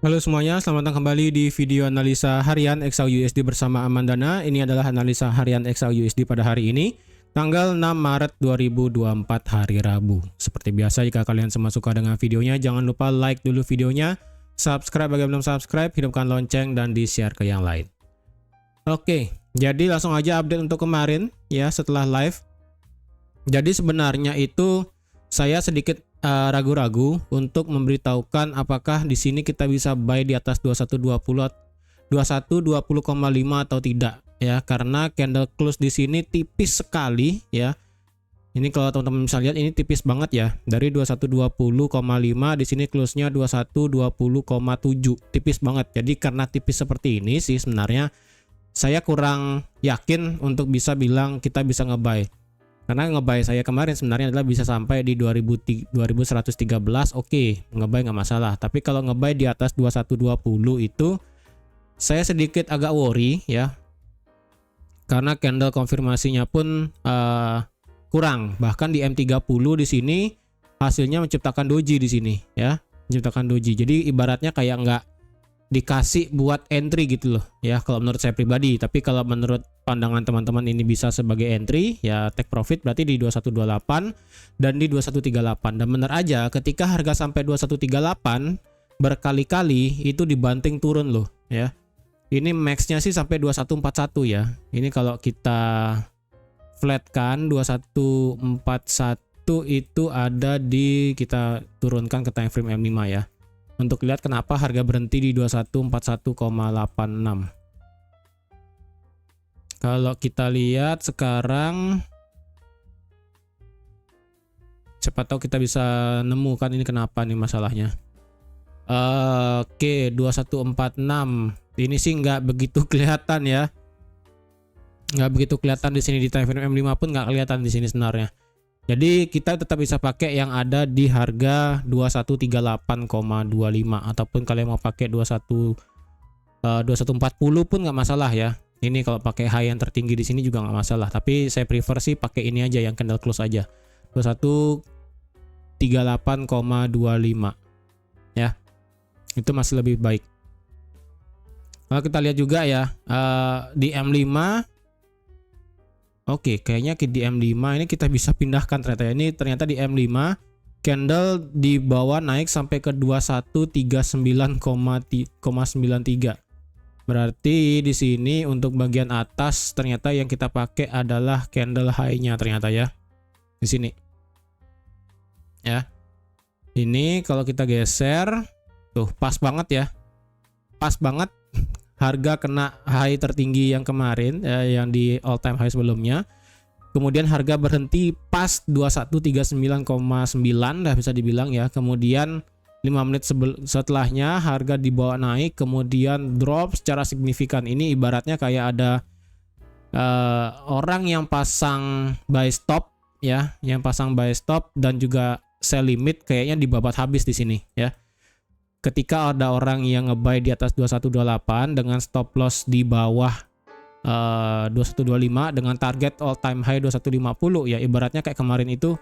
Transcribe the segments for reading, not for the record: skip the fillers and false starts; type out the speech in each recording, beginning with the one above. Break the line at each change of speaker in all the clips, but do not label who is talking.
Halo semuanya, selamat datang kembali di video analisa harian XAU USD bersama Amandana. Ini adalah analisa harian XAU USD pada hari ini, tanggal 6 Maret 2024 hari Rabu. Seperti biasa, jika kalian semua suka dengan videonya, jangan lupa like dulu videonya, subscribe bagi yang belum subscribe, hidupkan lonceng, dan di-share ke yang lain. Oke, jadi langsung aja update untuk kemarin ya setelah live. Jadi sebenarnya itu saya sedikit ragu-ragu untuk memberitahukan apakah di sini kita bisa buy di atas 2120 atau tidak ya, karena candle close di sini tipis sekali ya. Ini kalau teman-teman bisa lihat ini tipis banget ya, dari 2120,5 di sini close-nya 2120,7, tipis banget. Jadi karena tipis seperti ini sih sebenarnya saya kurang yakin untuk bisa bilang kita bisa nge-buy. Karena nge-buy saya kemarin sebenarnya adalah bisa sampai di 2113, oke, nge-buy nggak masalah. Tapi kalau nge-buy di atas 2120 itu saya sedikit agak worry ya. Karena candle konfirmasinya pun kurang. Bahkan di M30 di sini hasilnya menciptakan doji di sini ya, menciptakan doji. Jadi ibaratnya kayak nggak dikasih buat entry gitu loh ya, kalau menurut saya pribadi. Tapi kalau menurut pandangan teman-teman ini bisa sebagai entry ya, take profit berarti di 2128 dan di 2138. Dan benar aja ketika harga sampai 2138 berkali-kali itu dibanting turun loh ya. Ini max-nya sih sampai 2141 ya. Ini kalau kita flatkan 2141 itu ada di, kita turunkan ke time frame M5 ya, untuk lihat kenapa harga berhenti di 2141,86. Kalau kita lihat sekarang, siapa tahu kita bisa nemukan ini kenapa nih masalahnya. Oke, 2146 ini sih nggak begitu kelihatan ya, nggak begitu kelihatan di sini. Di time frame M5 pun nggak kelihatan di sini sebenarnya. Jadi kita tetap bisa pakai yang ada di harga 2138,25, ataupun kalian mau pakai 2140 pun nggak masalah ya. Ini kalau pakai high yang tertinggi di sini juga nggak masalah. Tapi saya prefer sih pakai ini aja yang candle close aja, 2138,25 ya. Itu masih lebih baik. Kalau kita lihat juga ya di M5. Oke, kayaknya di M5 ini kita bisa pindahkan ternyata ya. Ini ternyata di M5 candle di bawah naik sampai ke 2139,93. Berarti di sini untuk bagian atas ternyata yang kita pakai adalah candle high-nya ternyata ya. Di sini. Ya. Ini kalau kita geser tuh pas banget ya. Pas banget. Harga kena high tertinggi yang kemarin yang di all time high sebelumnya. Kemudian harga berhenti pas 2139,9 dah bisa dibilang ya. Kemudian 5 menit setelahnya harga dibawa naik, kemudian drop secara signifikan. Ini ibaratnya kayak ada orang yang pasang buy stop ya, yang pasang buy stop dan juga sell limit kayaknya dibabat habis di sini ya. Ketika ada orang yang nge-buy di atas 2128 dengan stop loss di bawah 2125 dengan target all time high 2150 ya, ibaratnya kayak kemarin itu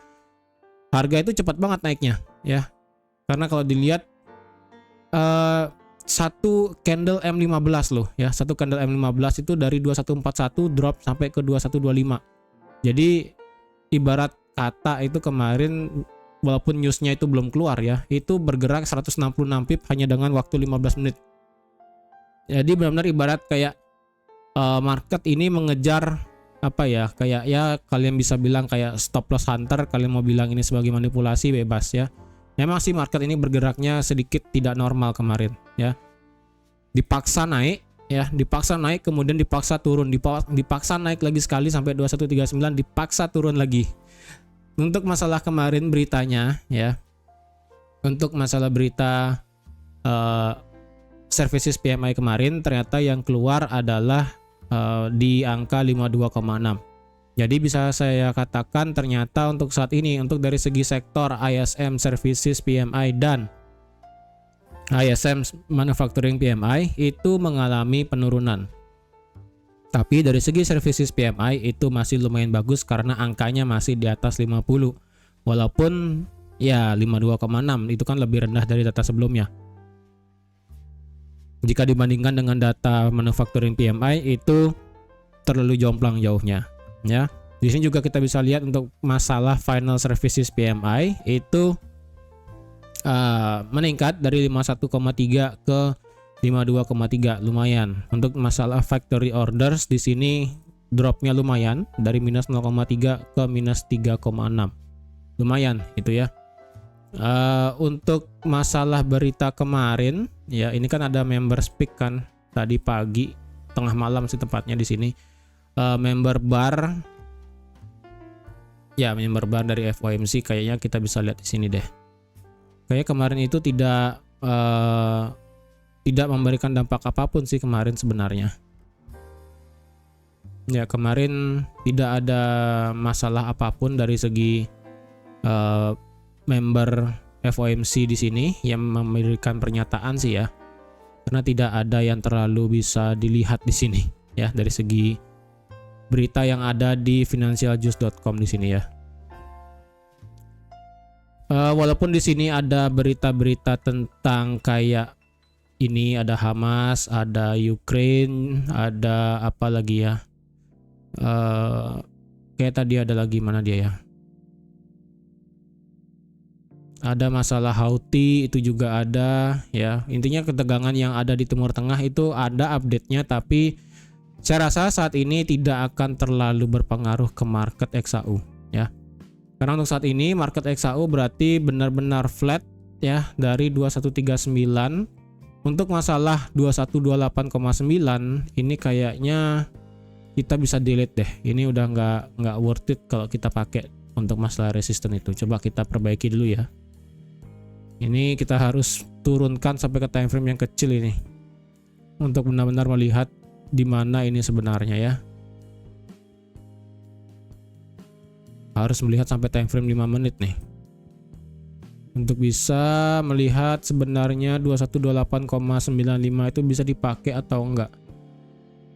harga itu cepat banget naiknya ya. Karena kalau dilihat satu candle M15 loh ya, satu candle M15 itu dari 2141 drop sampai ke 2125. Jadi ibarat kata itu kemarin walaupun newsnya itu belum keluar ya, itu bergerak 166 pip hanya dengan waktu 15 menit. Jadi benar-benar ibarat kayak market ini mengejar apa ya, kayak ya kalian bisa bilang kayak stop loss hunter, kalian mau bilang ini sebagai manipulasi bebas ya. Memang sih market ini bergeraknya sedikit tidak normal kemarin ya. Dipaksa naik ya, dipaksa naik kemudian dipaksa turun, dipaksa naik lagi sekali sampai 2139, dipaksa turun lagi. Untuk masalah kemarin beritanya ya, untuk masalah berita services PMI kemarin ternyata yang keluar adalah di angka 52,6. Jadi bisa saya katakan ternyata untuk saat ini, untuk dari segi sektor ISM Services PMI dan ISM Manufacturing PMI itu mengalami penurunan. Tapi dari segi services PMI itu masih lumayan bagus karena angkanya masih di atas 50. Walaupun ya 52,6 itu kan lebih rendah dari data sebelumnya. Jika dibandingkan dengan data manufacturing PMI itu terlalu jomplang jauhnya, ya. Di sini juga kita bisa lihat untuk masalah final services PMI itu meningkat dari 51,3 ke 52,3, lumayan. Untuk masalah factory orders di sini dropnya lumayan dari minus 0,3 ke minus 3,6, lumayan itu ya. Untuk masalah berita kemarin ya, ini kan ada member speak kan tadi pagi tengah malam sih tepatnya di sini, member bar ya, member bar dari FOMC kayaknya kita bisa lihat di sini deh. Kayak kemarin itu tidak memberikan dampak apapun sih kemarin sebenarnya. Ya, kemarin tidak ada masalah apapun dari segi member FOMC di sini yang memberikan pernyataan sih ya, karena tidak ada yang terlalu bisa dilihat di sini ya dari segi berita yang ada di financialjuice.com di sini ya. Walaupun di sini ada berita-berita tentang kayak ini, ada Hamas, ada Ukraine, ada apa lagi ya? Kayak tadi ada lagi mana dia ya? Ada masalah Houthi itu juga ada ya. Intinya ketegangan yang ada di Timur Tengah itu ada update-nya, tapi saya rasa saat ini tidak akan terlalu berpengaruh ke market XAU ya. Karena untuk saat ini market XAU berarti benar-benar flat ya dari 2139. Untuk masalah 2128,9 ini kayaknya kita bisa delete deh. Ini udah nggak worth it kalau kita pakai untuk masalah resisten itu. Coba kita perbaiki dulu ya. Ini kita harus turunkan sampai ke time frame yang kecil ini untuk benar-benar melihat di mana ini sebenarnya ya. Harus melihat sampai time frame 5 menit nih untuk bisa melihat sebenarnya 2128,95 itu bisa dipakai atau enggak.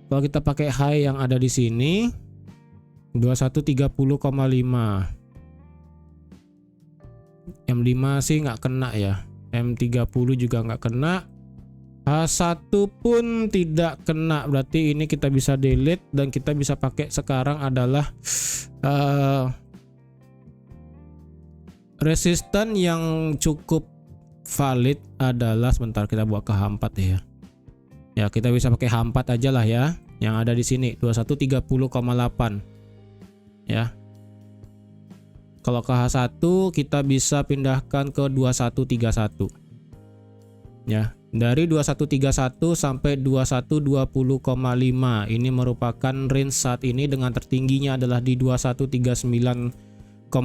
Kalau kita pakai high yang ada di sini 2130,5, M5 sih nggak kena ya, M30 juga nggak kena, H1 pun tidak kena. Berarti ini kita bisa delete dan kita bisa pakai sekarang adalah resisten yang cukup valid adalah, sebentar kita buat ke H4 ya. Ya, kita bisa pakai H4 aja lah ya. Yang ada di sini 2130,8 ya. Kalau ke H1 kita bisa pindahkan ke 2131 ya. Dari 2131 sampai 2120,5 ini merupakan range saat ini, dengan tertingginya adalah di 2139,9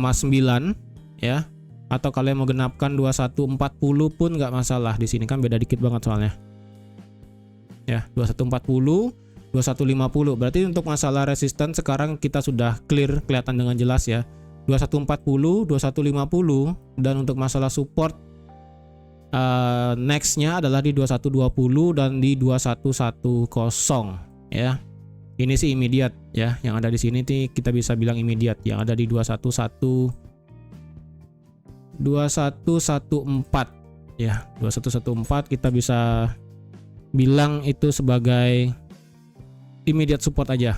ya. Atau kalian mau genapkan 2140 pun nggak masalah, di sini kan beda dikit banget soalnya ya. 2140, 2150. Berarti untuk masalah resisten sekarang kita sudah clear, kelihatan dengan jelas ya. 2140, 2150, dan untuk masalah support nextnya adalah di 2120 dan di 2110 ya. Ini sih immediate ya. Yang ada di sini nih kita bisa bilang immediate. Yang ada di 2114 ya. 2114 kita bisa bilang itu sebagai immediate support aja.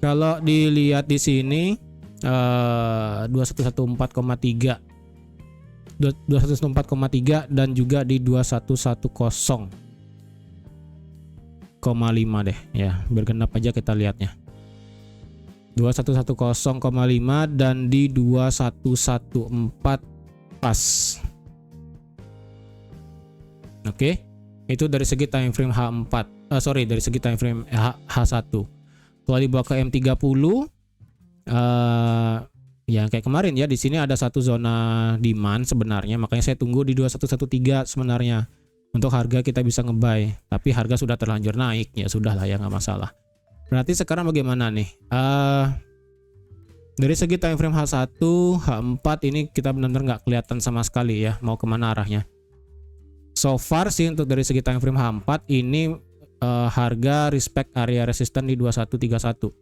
Kalau dilihat di sini 2114,3 dan juga di 2110,5 deh ya, bergenap aja kita lihatnya. 2110,5 dan di 2114 pas. Oke. Itu dari segi time frame H4. Dari segi time frame H1. Kalau dibawa ke M30 ya kayak kemarin ya, di sini ada satu zona demand sebenarnya, makanya saya tunggu di 2113 sebenarnya untuk harga kita bisa ngebuy, tapi harga sudah terlanjur naik ya, sudah lah ya, nggak masalah. Berarti sekarang bagaimana nih? Dari segi time frame H1, H4 ini kita benar-benar nggak kelihatan sama sekali ya mau kemana arahnya. So far sih untuk dari segi time frame H4 ini harga respect area resisten di 2131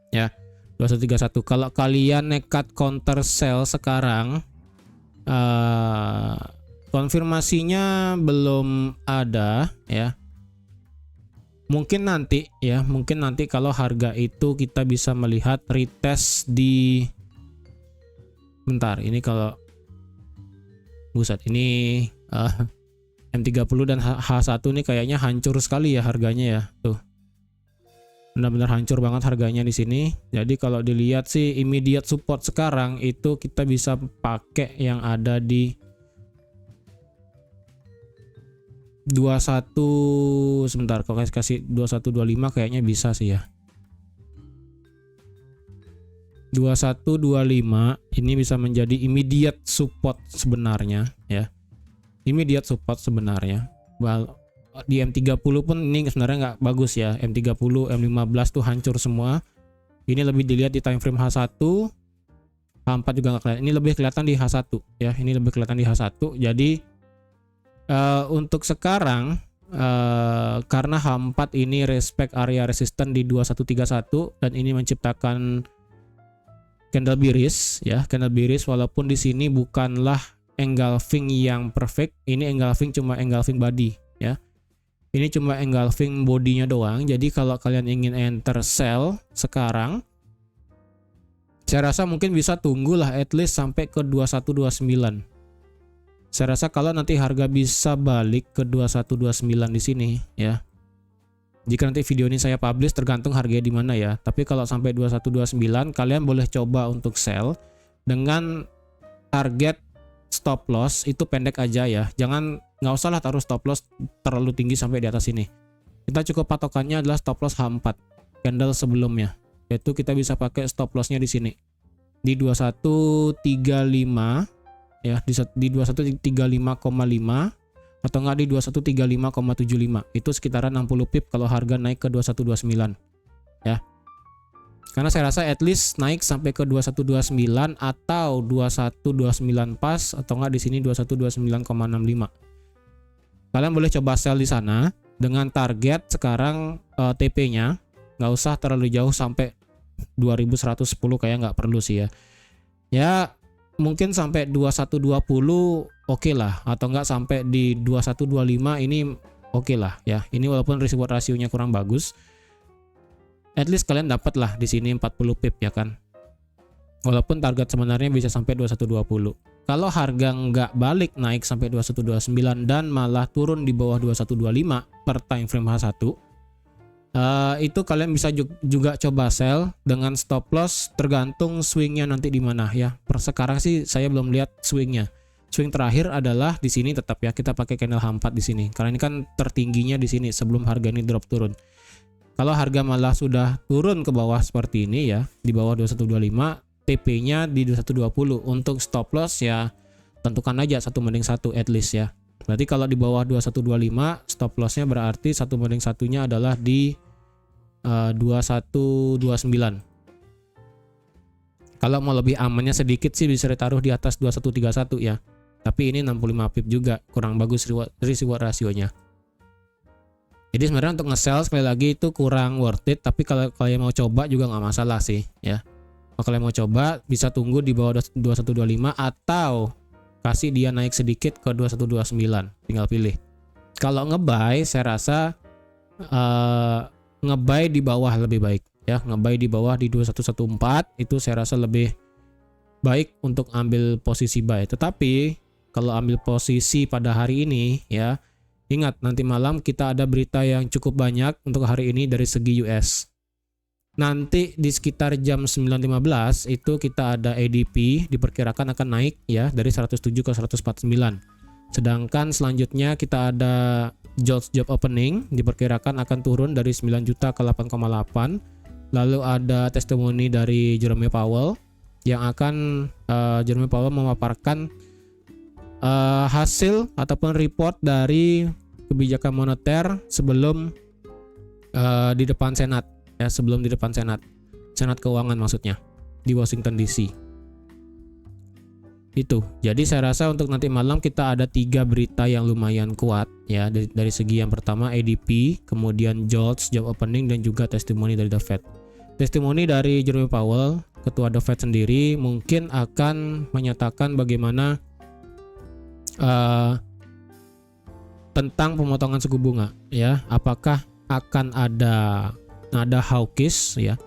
ya, 2131. Kalau kalian nekat counter sell sekarang Konfirmasinya belum ada ya. Mungkin nanti ya, mungkin nanti kalau harga itu kita bisa melihat retest di bentar, ini kalau buset ini M30 dan H1 nih kayaknya hancur sekali ya harganya ya. Tuh. Benar-benar hancur banget harganya di sini. Jadi kalau dilihat sih immediate support sekarang itu kita bisa pakai yang ada di 21, sebentar, kalau kasih 2125 kayaknya bisa sih ya. 2125 ini bisa menjadi immediate support sebenarnya ya. Immediate support sebenarnya. Di M30 pun ini sebenarnya nggak bagus ya. M30, M15 tuh hancur semua. Ini lebih dilihat di time frame H1. H4 juga nggak kelihatan. Ini lebih kelihatan di H1 ya. Ini lebih kelihatan di H1. Jadi untuk sekarang karena H4 ini respect area resistance di 2131 dan ini menciptakan candle bearish ya, candle bearish walaupun di sini bukanlah engulfing yang perfect, ini engulfing cuma engulfing body ya. Ini cuma engulfing bodinya doang. Jadi kalau kalian ingin enter sell sekarang, saya rasa mungkin bisa tunggulah at least sampai ke 2129. Saya rasa kalau nanti harga bisa balik ke 2129 di sini ya. Jika nanti video ini saya publish tergantung harganya di mana ya. Tapi kalau sampai 2129 kalian boleh coba untuk sell dengan target stop loss itu pendek aja ya. Nggak usah lah taruh stop loss terlalu tinggi sampai di atas ini. Kita cukup patokannya adalah stop loss H4 candle sebelumnya. Yaitu kita bisa pakai stop lossnya di sini di 2135 ya, di 2135,5 atau enggak di 2135,75. Itu sekitaran 60 pip kalau harga naik ke 2129 ya. Karena saya rasa at least naik sampai ke 2129 atau 2129 pas atau enggak di sini 2129,65. Kalian boleh coba sell di sana dengan target sekarang TP-nya nggak usah terlalu jauh sampai 2110 kayak nggak perlu sih ya. Ya mungkin sampai 2120 oke lah, atau enggak sampai di 2125 ini oke lah ya. Ini walaupun risk reward rasionya kurang bagus, at least kalian dapat lah di sini 40 pip ya kan. Walaupun target sebenarnya bisa sampai 2120. Kalau harga nggak balik naik sampai 2129 dan malah turun di bawah 2125 per time frame H1, itu kalian bisa juga coba sell dengan stop loss tergantung swingnya nanti di mana ya. Per sekarang sih saya belum lihat swingnya. Swing terakhir adalah di sini tetap ya, kita pakai candle H4 di sini karena ini kan tertingginya di sini sebelum harga ini drop turun. Kalau harga malah sudah turun ke bawah seperti ini ya, di bawah 2125, TP-nya di 2120. Untuk stop loss ya tentukan aja 1/1 at least ya. Berarti kalau di bawah 2125 stop lossnya berarti 1/1-nya adalah di 2129. Kalau mau lebih amannya sedikit sih bisa ditaruh di atas 2131 ya. Tapi ini 65 pip juga, kurang bagus risk reward rasionya. Jadi sebenarnya untuk nge-sell sekali lagi itu kurang worth it, tapi kalau kalian mau coba juga nggak masalah sih ya. Kalau kalian mau coba bisa tunggu di bawah 2125 atau kasih dia naik sedikit ke 2129, tinggal pilih. Kalau nge-buy saya rasa nge-buy di bawah lebih baik ya, nge-buy di bawah di 2114 itu saya rasa lebih baik untuk ambil posisi buy. Tetapi kalau ambil posisi pada hari ini ya, ingat nanti malam kita ada berita yang cukup banyak untuk hari ini dari segi US. Nanti di sekitar jam 9.15 itu kita ada ADP diperkirakan akan naik ya dari 107 ke 149. Sedangkan selanjutnya kita ada JOLTS job opening diperkirakan akan turun dari 9 juta ke 8,8. Lalu ada testimoni dari Jerome Powell yang akan Jerome Powell memaparkan hasil ataupun report dari kebijakan moneter sebelum di depan Senat ya, sebelum di depan Senat Keuangan maksudnya di Washington DC. Itu. Jadi saya rasa untuk nanti malam kita ada 3 berita yang lumayan kuat ya, dari segi yang pertama ADP, kemudian JOLTS job opening dan juga testimoni dari The Fed. Testimoni dari Jerome Powell, ketua The Fed sendiri mungkin akan menyatakan bagaimana eh, tentang pemotongan suku bunga ya. Apakah akan ada hawkish ya.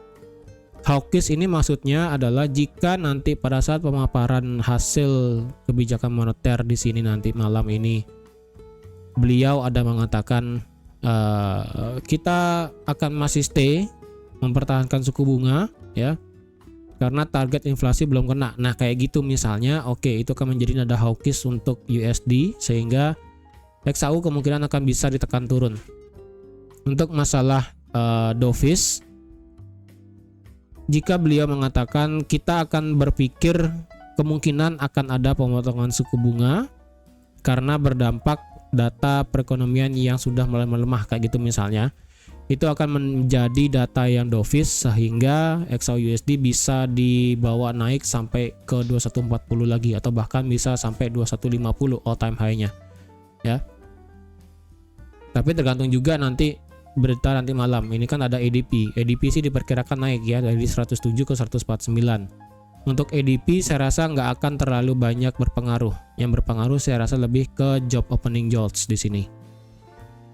Hawkish ini maksudnya adalah jika nanti pada saat pemaparan hasil kebijakan moneter di sini nanti malam ini beliau ada mengatakan kita akan masih stay mempertahankan suku bunga ya karena target inflasi belum kena. Nah kayak gitu misalnya, oke, itu akan menjadi nada hawkish untuk USD sehingga XAU kemungkinan akan bisa ditekan turun. Untuk masalah dovish, jika beliau mengatakan kita akan berpikir kemungkinan akan ada pemotongan suku bunga karena berdampak data perekonomian yang sudah mulai melemah kayak gitu misalnya, itu akan menjadi data yang dovish sehingga XAU USD bisa dibawa naik sampai ke 2140 lagi atau bahkan bisa sampai 2150 all time high-nya ya. Tapi tergantung juga nanti berita nanti malam. Ini kan ada ADP sih diperkirakan naik ya dari 107 ke 149. Untuk ADP saya rasa nggak akan terlalu banyak berpengaruh. Yang berpengaruh saya rasa lebih ke job opening JOLTS di sini.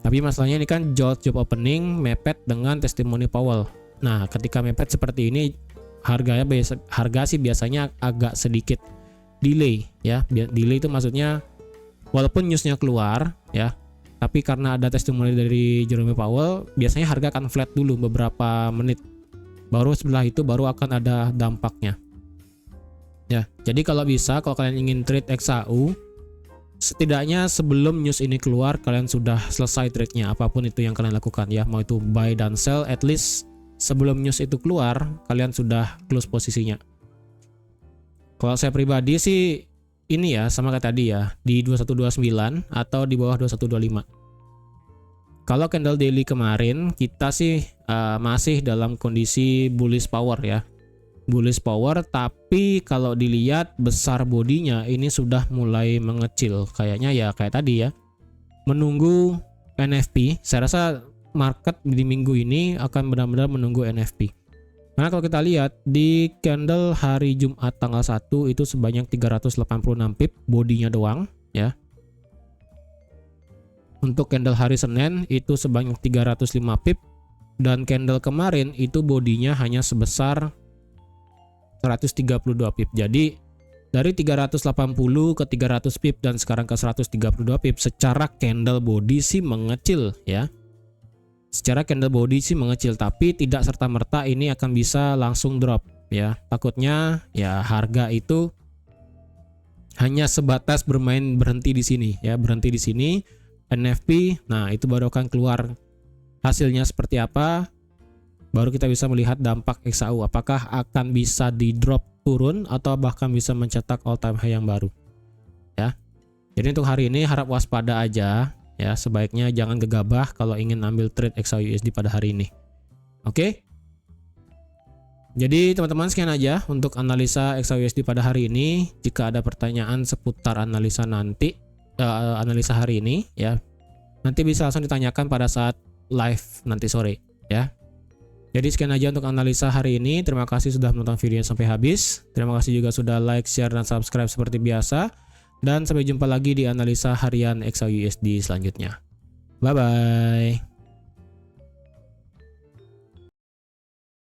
Tapi masalahnya ini kan JOLTS job opening mepet dengan testimoni Powell. Nah, ketika mepet seperti ini harga sih biasanya agak sedikit delay ya. Delay itu maksudnya walaupun newsnya keluar ya, tapi karena ada testimoni dari Jerome Powell, biasanya harga akan flat dulu beberapa menit. Baru setelah itu baru akan ada dampaknya. Ya, jadi kalau kalian ingin trade XAU, setidaknya sebelum news ini keluar kalian sudah selesai trade-nya, apapun itu yang kalian lakukan ya, mau itu buy dan sell, at least sebelum news itu keluar kalian sudah close posisinya. Kalau saya pribadi sih ini ya sama kayak tadi ya, di 2129 atau di bawah 2125. Kalau candle daily kemarin kita sih masih dalam kondisi bullish power ya. Bullish power, tapi kalau dilihat besar bodinya ini sudah mulai mengecil. Kayaknya ya kayak tadi ya, menunggu NFP. Saya rasa market di minggu ini akan benar-benar menunggu NFP. Karena kalau kita lihat di candle hari Jumat tanggal 1 itu sebanyak 386 pip bodinya doang ya. Untuk candle hari Senin itu sebanyak 305 pip, dan candle kemarin itu bodinya hanya sebesar 132 pip. Jadi dari 380 ke 300 pip dan sekarang ke 132 pip, secara candle body sih mengecil ya. Secara candle body sih mengecil, tapi tidak serta-merta ini akan bisa langsung drop ya. Takutnya ya harga itu hanya sebatas berhenti di sini ya, berhenti di sini NFP. Nah, itu baru akan keluar hasilnya seperti apa. Baru kita bisa melihat dampak XAU, apakah akan bisa di drop turun atau bahkan bisa mencetak all time high yang baru ya. Jadi untuk hari ini harap waspada aja ya, sebaiknya jangan gegabah kalau ingin ambil trade XAU USD pada hari ini. Oke. Jadi teman-teman sekian aja untuk analisa XAU USD pada hari ini. Jika ada pertanyaan seputar analisa analisa hari ini ya, nanti bisa langsung ditanyakan pada saat live nanti sore ya. Jadi sekian aja untuk analisa hari ini. Terima kasih sudah menonton videonya sampai habis. Terima kasih juga sudah like, share, dan subscribe seperti biasa. Dan sampai jumpa lagi di analisa harian XAU USD selanjutnya. Bye bye.